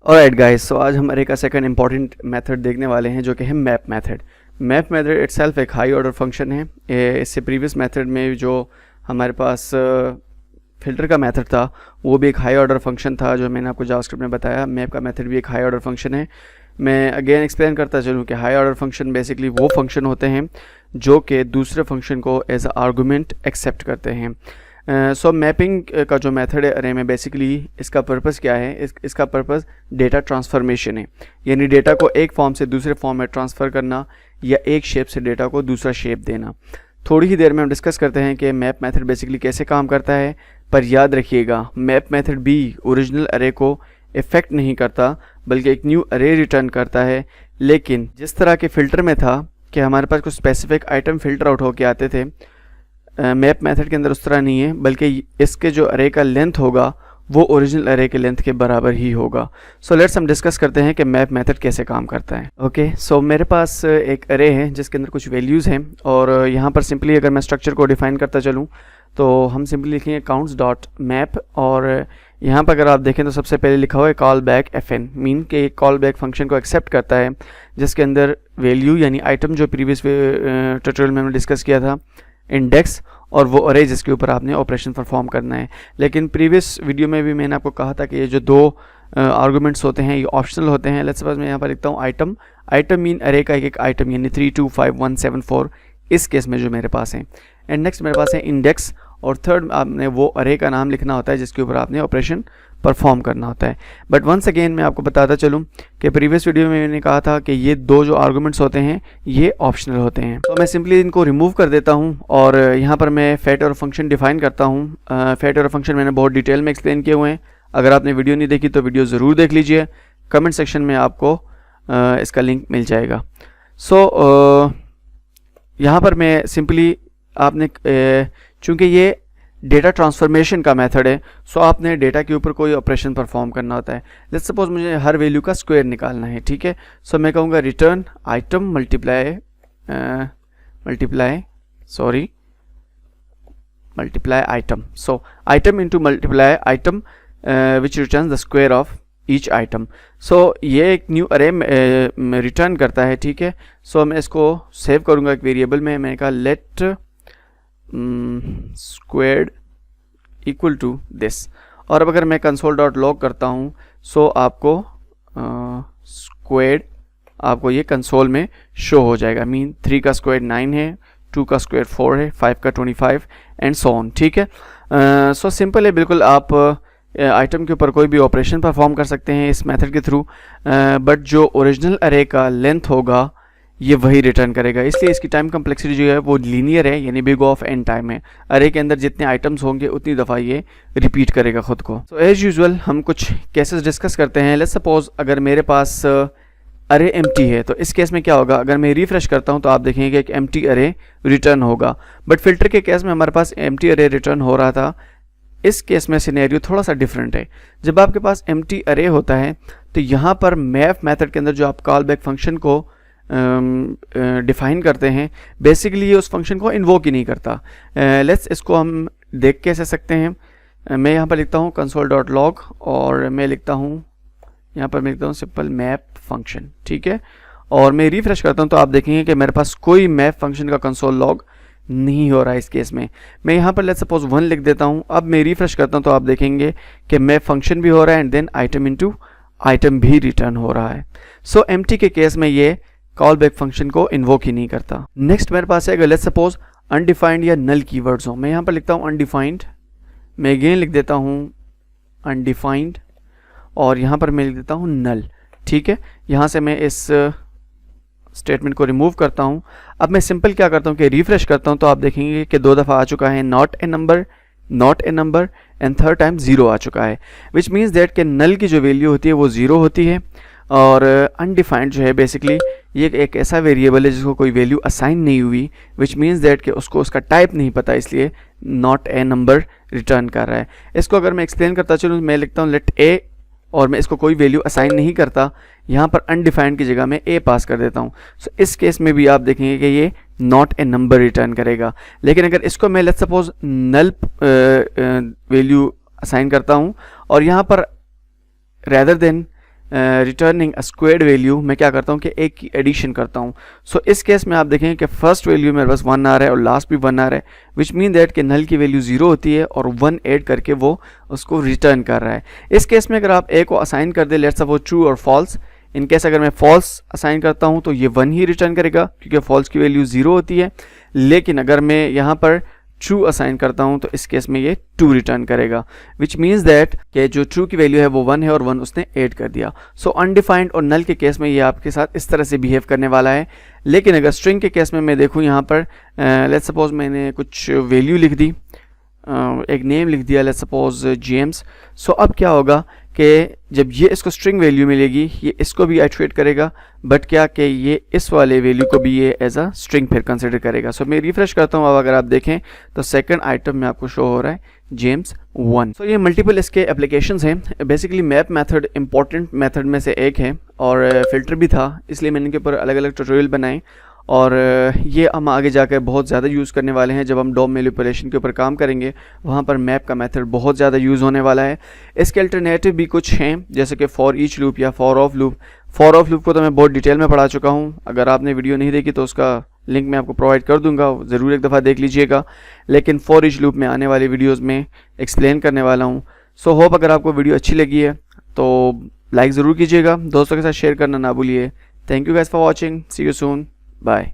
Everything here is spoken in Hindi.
ऑलराइट गाइस, सो आज हम अरे का सेकंड इंपॉर्टेंट मेथड देखने वाले हैं जो कि है map method. Map method itself एक हाई ऑर्डर फंक्शन है। इससे प्रीवियस मेथड में जो हमारे पास फिल्टर का मेथड था वो भी एक हाई ऑर्डर फंक्शन था, जो मैंने आपको जावास्क्रिप्ट में बताया। मैप का मेथड भी एक हाई ऑर्डर फंक्शन है। मैं अगेन एक्सप्लेन करता चलूँ कि हाई ऑर्डर फंक्शन बेसिकली वो फंक्शन होते हैं जो कि दूसरे फंक्शन को एज आर्गूमेंट एक्सेप्ट करते हैं। सो मैपिंग का जो मेथड है अरे में बेसिकली इसका पर्पस क्या है, इसका पर्पस डेटा ट्रांसफॉर्मेशन है, यानी डेटा को एक फॉर्म से दूसरे फॉर्म में ट्रांसफ़र करना या एक शेप से डेटा को दूसरा शेप देना। थोड़ी ही देर में हम डिस्कस करते हैं कि मैप मेथड बेसिकली कैसे काम करता है। पर याद रखिएगा, मैप मेथड भी ओरिजिनल अरे को इफ़ेक्ट नहीं करता बल्कि एक न्यू अरे रिटर्न करता है। लेकिन जिस तरह के फ़िल्टर में था कि हमारे पास कुछ स्पेसिफिक आइटम फ़िल्टर आउट होकर आते थे, मैप मेथड के अंदर उस तरह नहीं है, बल्कि इसके जो अरे का लेंथ होगा वो ओरिजिनल अरे के लेंथ के बराबर ही होगा। सो लेट्स हम डिस्कस करते हैं कि मैप मेथड कैसे काम करता है। ओके, सो मेरे पास एक अरे है जिसके अंदर कुछ वैल्यूज़ हैं, और यहाँ पर सिंपली अगर मैं स्ट्रक्चर को डिफाइन करता चलूँ तो हम सिंपली लिखेंगे काउंट्स डॉट मैप, और यहाँ पर अगर आप देखें तो सबसे पहले लिखा हुआ है कॉल बैक FN, मीन के कॉल बैक फंक्शन को एक्सेप्ट करता है जिसके अंदर वैल्यू यानी आइटम जो प्रीवियस ट्यूटोरियल में हमने डिस्कस किया था, इंडेक्स, और वो अरे जिसके ऊपर आपने ऑपरेशन परफॉर्म करना है। लेकिन प्रीवियस वीडियो में भी मैंने आपको कहा था कि ये जो दो आर्गूमेंट्स होते हैं ये ऑप्शनल होते हैं। लेट्स सपोज मैं यहाँ पर लिखता हूँ आइटम। आइटम मीन अरे का एक आइटम, यानी 3 2 5 1 7 4 इस केस में जो मेरे पास है। एंड नेक्स्ट मेरे पास है इंडेक्स, और थर्ड आपने वो अरे का नाम लिखना होता है जिसके ऊपर आपने ऑपरेशन परफॉर्म करना होता है। बट वंस अगेन मैं आपको बताता चलूँ कि प्रीवियस वीडियो में मैंने कहा था कि ये दो जो आर्गूमेंट्स होते हैं ये ऑप्शनल होते हैं। तो मैं सिंपली इनको रिमूव कर देता हूँ और यहाँ पर मैं फैट और फंक्शन डिफाइन करता हूँ। फैट और फंक्शन मैंने बहुत डिटेल में एक्सप्लेन किए हुए हैं। अगर आपने वीडियो नहीं देखी तो वीडियो ज़रूर देख लीजिए, कमेंट सेक्शन में आपको इसका लिंक मिल जाएगा। सो यहाँ पर मैं सिंपली आपने चूँकि ये डेटा ट्रांसफॉर्मेशन का मेथड है, सो आपने डेटा के ऊपर कोई ऑपरेशन परफॉर्म करना होता है। लेट्स सपोज मुझे हर वैल्यू का स्क्वायर निकालना है, ठीक है। सो मैं कहूँगा return item multiply item. So item into multiply item which return the square of each item. So ये एक न्यू अरे रिटर्न करता है, ठीक है। सो मैं इसको सेव करूँगा एक वेरिएबल में। मैंने कहा let squared equal to this, और अब अगर मैं कंसोल डॉट लॉग करता हूँ सो आपको स्क्वेयर्ड आपको ये कंसोल में शो हो जाएगा। मीन 3 का स्क्वायर 9 है, 2 का स्क्वायर 4 है, 5 का 25 एंड सो ऑन, ठीक है। सो सिंपल है बिल्कुल। आप आइटम के ऊपर कोई भी ऑपरेशन परफॉर्म कर सकते हैं इस मेथड के थ्रू, बट जो ओरिजिनल अरे का लेंथ होगा ये वही रिटर्न करेगा। इसलिए इसकी टाइम कम्प्लेक्सिटी जो है वो लीनियर है, यानी बिग ऑफ एन टाइम है। अरे के अंदर जितने आइटम्स होंगे उतनी दफ़ा ये रिपीट करेगा खुद को। सो एज यूजुअल हम कुछ केसेस डिस्कस करते हैं। लेट्स सपोज अगर मेरे पास अरे एम्प्टी है तो इस केस में क्या होगा। अगर मैं रिफ्रेश करता हूँ तो आप देखेंगे कि एक एम्प्टी अरे रिटर्न होगा, बट फिल्टर के केस में हमारे पास एम्प्टी अरे रिटर्न हो रहा था। इस केस में सिनेरियो थोड़ा सा डिफरेंट है। जब आपके पास एम्प्टी अरे होता है तो यहाँ पर मैप मेथड के अंदर जो आप कॉल बैक फंक्शन को डिफाइन करते हैं, बेसिकली ये उस फंक्शन को इन्वोक ही नहीं करता। लेट्स इसको हम देख कैसे सकते हैं। मैं यहाँ पर लिखता हूँ कंसोल डॉट लॉग, और मैं लिखता हूँ यहाँ पर मैं लिखता हूँ सिंपल मैप फंक्शन, ठीक है। और मैं रिफ्रेश करता हूँ तो आप देखेंगे कि मेरे पास कोई मैप फंक्शन का कंसोल लॉग नहीं हो रहा है। इस केस में मैं यहाँ पर लेट्स सपोज 1 लिख देता हूँ। अब मैं रिफ्रेश करता हूँ तो आप देखेंगे कि मैप फंक्शन भी हो रहा है and then item into item भी रिटर्न हो रहा है। सो एम्प्टी के केस में ये कॉल बैक फंक्शन को इन्वोक ही नहीं करता। नेक्स्ट मेरे पास है लेट्स सपोज अनडिफाइंड या नल कीवर्ड्स हो। मैं यहाँ पर लिखता हूँ अनडिफाइंड, मैं अगेन लिख देता हूँ अनडिफाइंड, और यहाँ पर मैं लिख देता हूँ नल, ठीक है। यहाँ से मैं इस स्टेटमेंट को रिमूव करता हूँ। अब मैं सिंपल क्या करता हूँ कि रिफ्रेश करता हूँ तो आप देखेंगे कि 2 दफ़ा आ चुका है not a number and third time 0 आ चुका है, विच मीन्स दैट कि नल की जो वैल्यू होती है वो 0 होती है, और अनडिफाइंड जो है बेसिकली ये एक ऐसा वेरिएबल है जिसको कोई वैल्यू असाइन नहीं हुई, विच मीन्स दैट कि उसको उसका टाइप नहीं पता, इसलिए नॉट ए नंबर रिटर्न कर रहा है। इसको अगर मैं एक्सप्लेन करता चलूँ, मैं लिखता हूँ लेट ए, और मैं इसको कोई वैल्यू असाइन नहीं करता, यहाँ पर अनडिफाइंड की जगह मैं ए पास कर देता हूँ। सो इस केस में भी आप देखेंगे कि ये नॉट ए नंबर रिटर्न करेगा। लेकिन अगर इसको मैं let's suppose null value assign करता हूँ और यहाँ पर rather than returning a squared value मैं क्या करता हूँ कि एक की एडिशन करता हूँ। सो इस केस में आप देखें कि फर्स्ट वैल्यू मेरे पास 1 आ रहा है और लास्ट भी 1 आ रहा है, विच मीन दैट कि नल की वैल्यू 0 होती है और 1 ऐड करके वो उसको रिटर्न कर रहा है। इस केस में अगर आप ए को असाइन कर दे, लेट्स सपोज ट्रू और फॉल्स, इन केस अगर मैं फॉल्स असाइन करता हूँ तो ये 1 ही रिटर्न करेगा क्योंकि फॉल्स की वैल्यू 0 होती है। लेकिन अगर मैं यहाँ पर ट्रू असाइन करता हूँ तो इस केस में ये 2 रिटर्न करेगा, विच मीन्स दैट कि जो ट्रू की वैल्यू है वो 1 है और 1 उसने ऐड कर दिया। सो अनडिफाइंड और नल के केस में ये आपके साथ इस तरह से बिहेव करने वाला है। लेकिन अगर स्ट्रिंग के केस में मैं देखूँ यहाँ पर लेट्स सपोज मैंने कुछ वैल्यू लिख दी, एक नेम लिख दिया, लेट्स सपोज जेम्स। सो अब क्या होगा कि जब ये इसको स्ट्रिंग वैल्यू मिलेगी ये इसको भी एक्चुएट करेगा, बट क्या कि ये इस वाले वैल्यू को भी ये एज अ स्ट्रिंग फिर कंसिडर करेगा। सो मैं रिफ्रेश करता हूँ, अब अगर आप देखें तो सेकंड आइटम में आपको शो हो रहा है जेम्स 1। सो ये मल्टीपल इसके एप्लीकेशंस हैं। Basically map method important method में से एक है और फिल्टर भी था, इसलिए मैंने इनके ऊपर अलग अलग ट्यूटोरियल बनाए और ये हम आगे जाकर बहुत ज़्यादा यूज़ करने वाले हैं। जब हम डॉम मैनिपुलेशन के ऊपर काम करेंगे वहाँ पर मैप का मेथड बहुत ज़्यादा यूज़ होने वाला है। इसके अल्टरनेटिव भी कुछ हैं जैसे कि फॉर ईच लूप या for of loop. For of loop को तो मैं बहुत डिटेल में पढ़ा चुका हूँ, अगर आपने वीडियो नहीं देखी तो उसका लिंक मैं आपको प्रोवाइड कर दूंगा, ज़रूर एक दफ़ा देख लीजिएगा। लेकिन फॉर ईच लूप में आने वाली वीडियोज़ में एक्सप्लेन करने वाला हूँ। सो होप अगर आपको वीडियो अच्छी लगी है तो लाइक ज़रूर कीजिएगा, दोस्तों के साथ शेयर करना ना भूलिए। Thank you guys for watching, see you soon, bye.